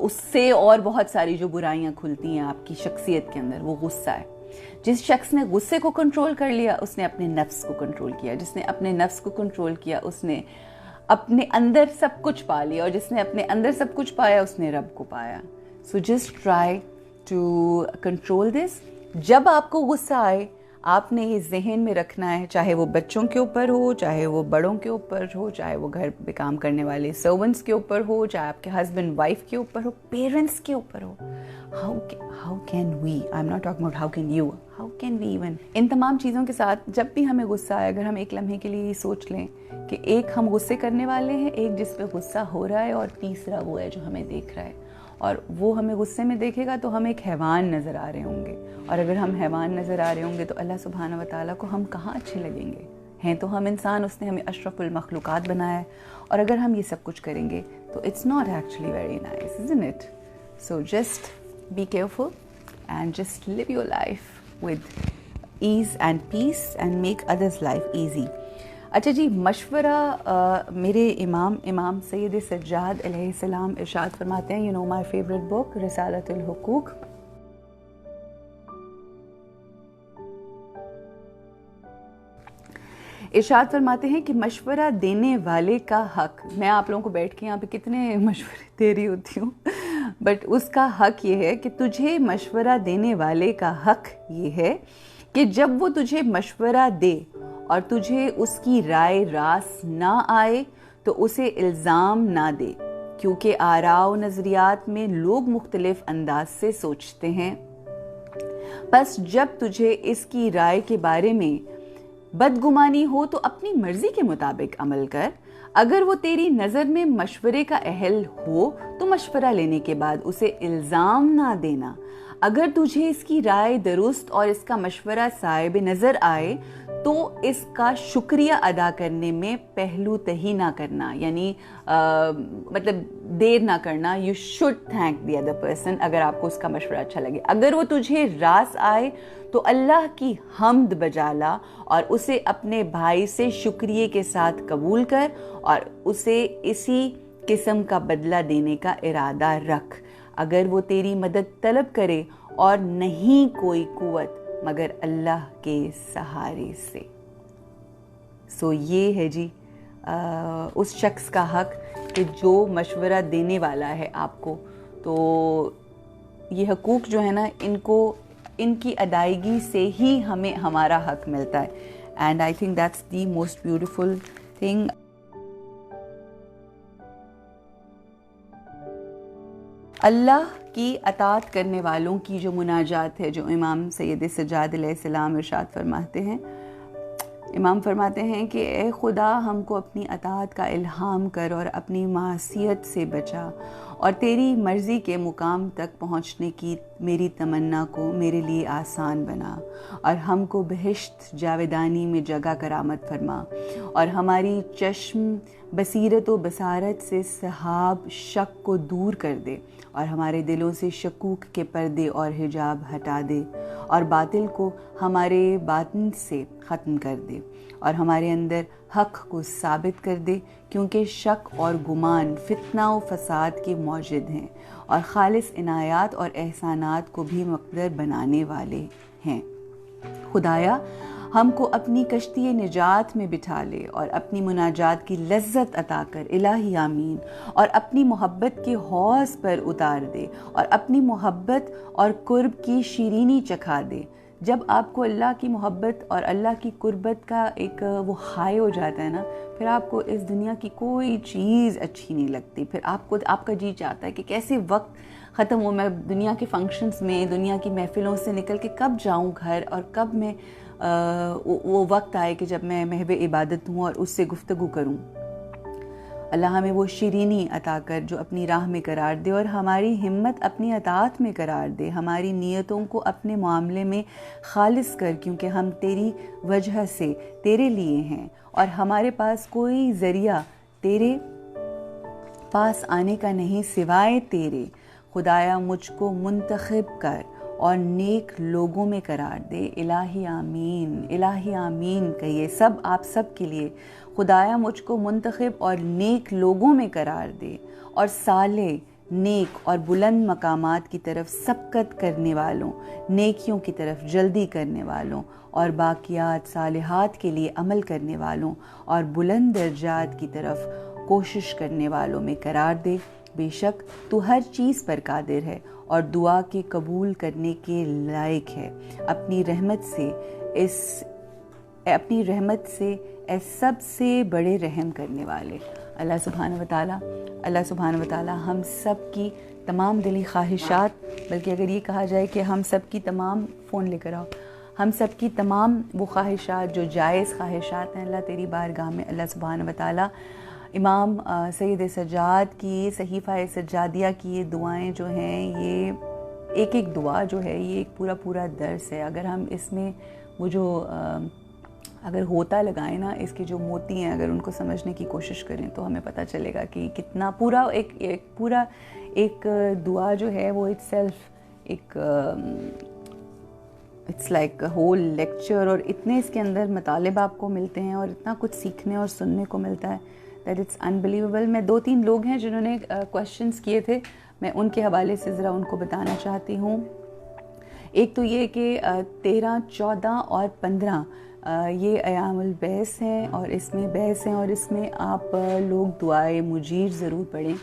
اس سے اور بہت ساری جو برائیاں کھلتی ہیں آپ کی شخصیت کے اندر, وہ غصہ ہے. جس شخص نے غصے کو کنٹرول کر لیا اس نے اپنے نفس کو کنٹرول کیا. جس نے اپنے نفس کو کنٹرول کیا اس نے اپنے اندر سب کچھ پا لیا, اور جس نے اپنے اندر سب کچھ پایا اس نے رب کو پایا. So just try to control this. جب آپ کو غصہ آئے آپ نے یہ ذہن میں رکھنا ہے, چاہے وہ بچوں کے اوپر ہو, چاہے وہ بڑوں کے اوپر ہو, چاہے وہ گھر پہ کام کرنے والے سرونٹس کے اوپر ہو, چاہے آپ کے ہسبینڈ وائف کے اوپر ہو, پیرنٹس کے اوپر ہو. how can we, I'm not talking about how can you, how can we even, ان تمام چیزوں کے ساتھ جب بھی ہمیں غصہ آئے, اگر ہم ایک لمحے کے لیے یہ سوچ لیں کہ ایک ہم غصے کرنے والے ہیں, ایک جس پہ غصہ ہو رہا ہے, اور تیسرا وہ ہے جو ہمیں دیکھ رہا ہے, اور وہ ہمیں غصے میں دیکھے گا تو ہم ایک حیوان نظر آ رہے ہوں گے, اور اگر ہم حیوان نظر آ رہے ہوں گے تو اللہ سبحانہ و تعالیٰ کو ہم کہاں اچھے لگیں گے. ہیں تو ہم انسان, اس نے ہمیں اشرف المخلوقات بنایا ہے, اور اگر ہم یہ سب کچھ کریں گے تو it's not actually very nice, isn't it? So just be careful and just live your life with ease and peace and make others' life easy. اچھا جی، مشورہ میرے امام سید سجاد علیہ السلام ارشاد فرماتے ہیں، یو نو مائی فیوریٹ بک رسالۃ الحقوق، ارشاد فرماتے ہیں کہ مشورہ دینے والے کا حق، میں آپ لوگوں کو بیٹھ کے یہاں پہ کتنے مشورے دے رہی ہوتی ہوں، بٹ اس کا حق یہ ہے کہ تجھے مشورہ دینے والے کا حق یہ ہے کہ جب وہ تجھے مشورہ دے اور تجھے اس کی رائے راست نہ آئے تو اسے الزام نہ دے، کیونکہ آراء و نظریات میں لوگ مختلف انداز سے سوچتے ہیں۔ بس جب تجھے اس کی رائے کے بارے میں بدگمانی ہو تو اپنی مرضی کے مطابق عمل کر، اگر وہ تیری نظر میں مشورے کا اہل ہو تو مشورہ لینے کے بعد اسے الزام نہ دینا۔ اگر تجھے اس کی رائے درست اور اس کا مشورہ صائب نظر آئے تو اس کا شکریہ ادا کرنے میں پہلو تہی نہ کرنا، یعنی مطلب دیر نہ کرنا، you should thank the other person اگر آپ کو اس کا مشورہ اچھا لگے۔ اگر وہ تجھے راس آئے تو اللہ کی حمد بجا لا اور اسے اپنے بھائی سے شکریہ کے ساتھ قبول کر اور اسے اسی قسم کا بدلہ دینے کا ارادہ رکھ۔ اگر وہ تیری مدد طلب کرے اور نہیں کوئی قوت مگر اللہ کے سہارے سے۔ سو یہ ہے جی اس شخص کا حق کہ جو مشورہ دینے والا ہے آپ کو، تو یہ حقوق جو ہے نا ان کی ادائیگی سے ہی ہمیں ہمارا حق ملتا ہے، and I think that's the most beautiful thing. اللہ کی اطاعت کرنے والوں کی جو مناجات ہے، جو امام سید سجاد علیہ السلام ارشاد فرماتے ہیں، امام فرماتے ہیں کہ اے خدا ہم کو اپنی اطاعت کا الہام کر اور اپنی معصیت سے بچا، اور تیری مرضی کے مقام تک پہنچنے کی میری تمنا کو میرے لیے آسان بنا، اور ہم کو بہشت جاودانی میں جگہ کرامت فرما، اور ہماری چشم بصیرت و بصارت سے سحاب شک کو دور کر دے، اور ہمارے دلوں سے شکوک کے پردے اور حجاب ہٹا دے، اور باطل کو ہمارے باطن سے ختم کر دے، اور ہمارے اندر حق کو ثابت کر دے، کیونکہ شک اور گمان فتنہ و فساد کے موجد ہیں اور خالص عنایات اور احسانات کو بھی مقدر بنانے والے ہیں۔ خدایا ہم کو اپنی کشتی نجات میں بٹھا لے اور اپنی مناجات کی لذت عطا کر، الہی آمین، اور اپنی محبت کے حوض پر اتار دے اور اپنی محبت اور قرب کی شیرینی چکھا دے۔ جب آپ کو اللہ کی محبت اور اللہ کی قربت کا ایک وہ ہائی ہو جاتا ہے نا، پھر آپ کو اس دنیا کی کوئی چیز اچھی نہیں لگتی، پھر آپ کا جی چاہتا ہے کہ کیسے وقت ختم ہو، میں دنیا کے فنکشنز میں، دنیا کی محفلوں سے نکل کے کب جاؤں گھر، اور کب میں وہ وقت آئے کہ جب میں محو عبادت ہوں اور اس سے گفتگو کروں۔ اللہ ہمیں وہ شیرینی عطا کر جو اپنی راہ میں قرار دے، اور ہماری ہمت اپنی اطاعت میں قرار دے، ہماری نیتوں کو اپنے معاملے میں خالص کر، کیونکہ ہم تیری وجہ سے تیرے لیے ہیں اور ہمارے پاس کوئی ذریعہ تیرے پاس آنے کا نہیں سوائے تیرے۔ خدایا مجھ کو منتخب کر اور نیک لوگوں میں قرار دے، الہی آمین، الہی آمین کہیے سب، آپ سب کے لیے۔ خدایا مجھ کو منتخب اور نیک لوگوں میں قرار دے، اور صالح، نیک اور بلند مقامات کی طرف سبقت کرنے والوں، نیکیوں کی طرف جلدی کرنے والوں، اور باقیات صالحات کے لیے عمل کرنے والوں اور بلند درجات کی طرف کوشش کرنے والوں میں قرار دے۔ بے شک تو ہر چیز پر قادر ہے اور دعا کے قبول کرنے کے لائق ہے۔ اپنی رحمت سے اے سب سے بڑے رحم کرنے والے۔ اللہ سبحانہ و تعالی ہم سب کی تمام دلی خواہشات، بلکہ اگر یہ کہا جائے کہ ہم سب کی تمام، فون لے کر آؤ، ہم سب کی تمام وہ خواہشات جو جائز خواہشات ہیں، اللہ تیری بارگاہ میں اللہ سبحانہ و تعالی امام سید سجاد کی صحیفہ سجادیہ کی یہ دعائیں جو ہیں، یہ ایک ایک دعا جو ہے یہ ایک پورا درس ہے۔ اگر ہم اس میں وہ جو اگر ہوتا لگائیں نا، اس کے جو موتی ہیں، اگر ان کو سمجھنے کی کوشش کریں تو ہمیں پتہ چلے گا کہ کتنا ایک دعا جو ہے وہ اٹ سیلف ایک اٹس لائک ہول لیکچر, اور اتنے اس کے اندر مطالب آپ کو ملتے ہیں اور اتنا کچھ سیکھنے اور سننے کو ملتا ہے دیٹ اٹس انبلیویبل. میں 2-3 لوگ ہیں جنہوں نے کویشچنس کیے تھے, میں ان کے حوالے سے ذرا ان کو بتانا چاہتی ہوں. ایک تو یہ کہ 13, 14 اور 15 یہ ایام البعث ہیں, اور اس میں بعث ہیں, اور اس میں آپ لوگ دعائے مجیر ضرور پڑھیں.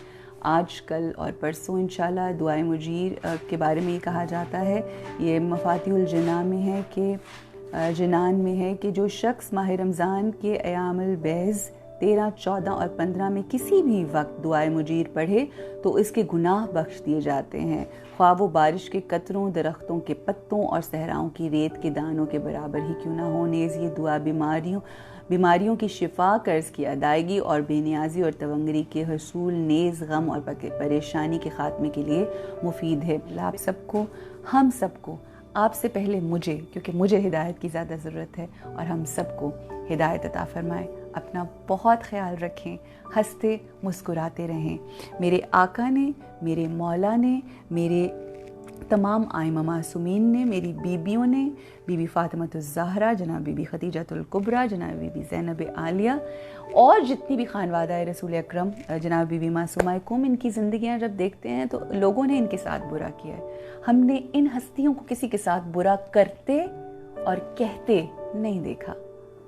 آج کل اور پرسوں انشاءاللہ دعائے مجیر کے بارے میں یہ کہا جاتا ہے, یہ مفاتیح الجنان میں ہے کہ جنان میں ہے کہ جو شخص ماہ رمضان کے ایام البعث 13, 14 اور 15 میں کسی بھی وقت دعائے مجیر پڑھے تو اس کے گناہ بخش دیے جاتے ہیں, خواہ وہ بارش کے قطروں, درختوں کے پتوں اور صحراؤں کی ریت کے دانوں کے برابر ہی کیوں نہ ہو. نیز یہ دعا بیماریوں کی شفا, قرض کی ادائیگی اور بے نیازی اور تونگری کے حصول, نیز غم اور پریشانی کے خاتمے کے لیے مفید ہے. آپ سب کو, ہم سب کو, آپ سے پہلے مجھے, کیونکہ مجھے ہدایت کی زیادہ ضرورت ہے, اور ہم سب کو ہدایت عطا فرمائے. اپنا بہت خیال رکھیں, ہنستے مسکراتے رہیں. میرے آقا نے, میرے مولا نے, میرے تمام آئمہ معصومین نے, میری بیبیوں نے, بی بی فاطمۃ الزہرا, جناب بی بی خدیجۃ الکبریٰ, جناب بی بی زینب عالیہ, اور جتنی بھی خانوادہ رسول اکرم جناب بی بی معصومہ کم, ان کی زندگیاں جب دیکھتے ہیں تو لوگوں نے ان کے ساتھ برا کیا ہے. ہم نے ان ہستیوں کو کسی کے ساتھ برا کرتے اور کہتے نہیں دیکھا.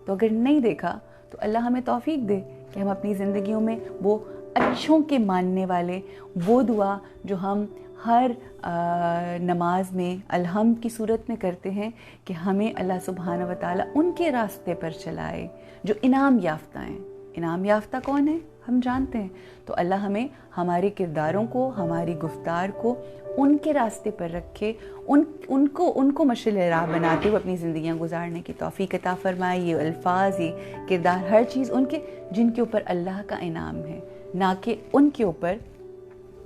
تو اگر نہیں دیکھا تو اللہ ہمیں توفیق دے کہ ہم اپنی زندگیوں میں وہ اچھوں کے ماننے والے, وہ دعا جو ہم ہر نماز میں الحمد کی صورت میں کرتے ہیں, کہ ہمیں اللہ سبحانہ و تعالیٰ ان کے راستے پر چلائے جو انعام یافتہ ہیں. انعام یافتہ کون ہے ہم جانتے ہیں. تو اللہ ہمیں ہمارے کرداروں کو, ہماری گفتار کو ان کے راستے پر رکھے, ان کو مشعل راہ بناتے ہوئے اپنی زندگیاں گزارنے کی توفیق عطا فرمائے. یہ الفاظ, یہ کردار, ہر چیز ان کے جن کے اوپر اللہ کا انعام ہے, نہ کہ ان کے اوپر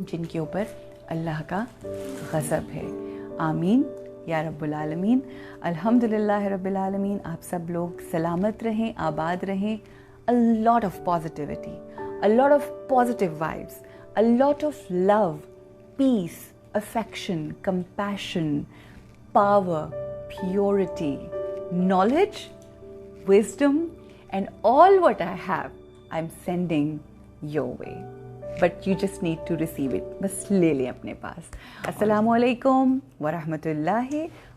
جن کے اوپر اللہ کا غضب ہے. آمین یا رب العالمین. الحمدللہ رب العالمین. آپ سب لوگ سلامت رہیں, آباد رہیں. A lot of positivity, a lot of positive vibes, a lot of love, peace, affection, compassion, power, purity, knowledge, wisdom, and all what I have, I'm sending your way. But you just need to receive it. بس لے لیں اپنے پاس. السلام علیکم ورحمۃ اللہ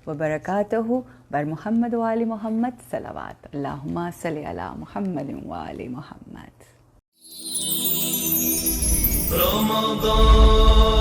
وبرکاتہ. بر محمد و آل محمد صلوات. اللہم صلی علی محمد و آل محمد. رمضان